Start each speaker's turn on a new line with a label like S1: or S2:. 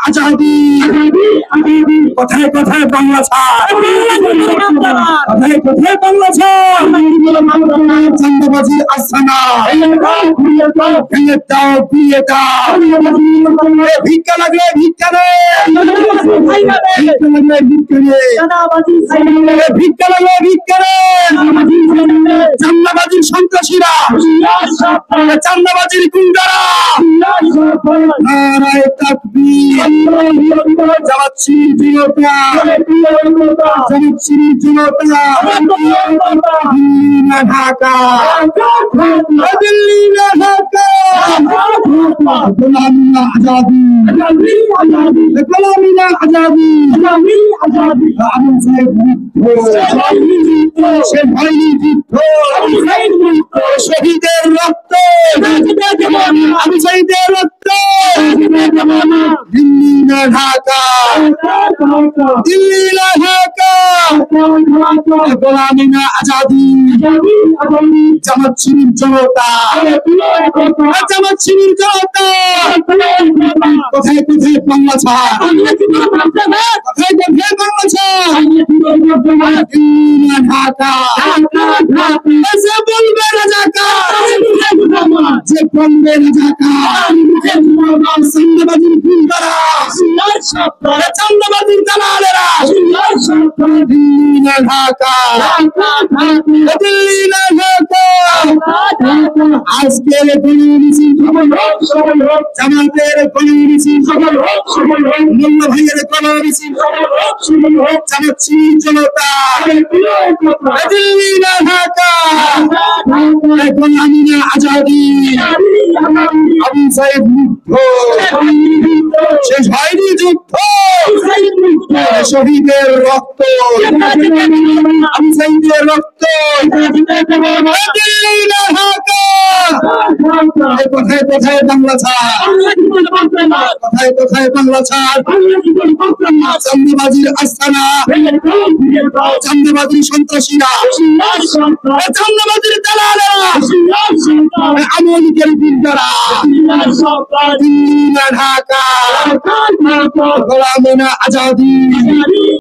S1: আজাদি কথায় কথায় বাংলা ছাড় কথায় কথায় বাংলা ছাড় চান্দাবাজির আস্তানা ভেঙে দাও ঘুরিয়ে দাও ভিক্ষা লাগলে ভিক্ষা রে ভিক্ষা লাগলে ভিক্ষা রে চান্দাবাজির সন্ত্রাসীরা চান্দাবাজির গুন্ডারা নারায়ে তাকবীর জামাত শিবির জনতা ঢাকা দিল্লি না ঢাকা গোলামি না আজাদি গোলামি না আজাদি আমিন সাহেব সে ভাইনি যুদ্ধ শহীদের রক্ত আমি শহীদের রক্ত দিল্লি না ঢাকা দিল্লি না ঢাকা গোলামি না আজাদি জামাত শিবির জনতা জামাত শিবির জনতা কোথায় কোথায় বাংলা ছাড় কোথায় কোথায় বাংলা ছাড় দিল্লি না ঢাকা যে বলবে রাজাকার যে বলবে রাজাকার চান্দাবাজির গুন্ডারা চান্দাবাজির দালালেরা দিল্লি না ঢাকা দিল্লি না ঢাকা আজকের গণমিছিল জামাতের গণমিছিল মোল্লা ভাইয়ের গণমিছিল জামাত শিবির জনতা দিল্লি না ঢাকা গোলামি না আজাদি আমিন সাহেব যুদ্ধ শেষ হয়নি যুদ্ধ শহীদের রক্ত আমিন সাহেবের রক্ত দিল্লি না ঢাকা কোথায় কোথায় বাংলা ছাড় কোথায় কোথায় বাংলা ছাড় চান্দাবাজির আস্তানা চান্দাবাজির সন্ত্রাসীরা চান্দাবাজির দালালেরা আমলিকের গুন্ডারা দিল্লি না ঢাকা গোলামি না আজাদি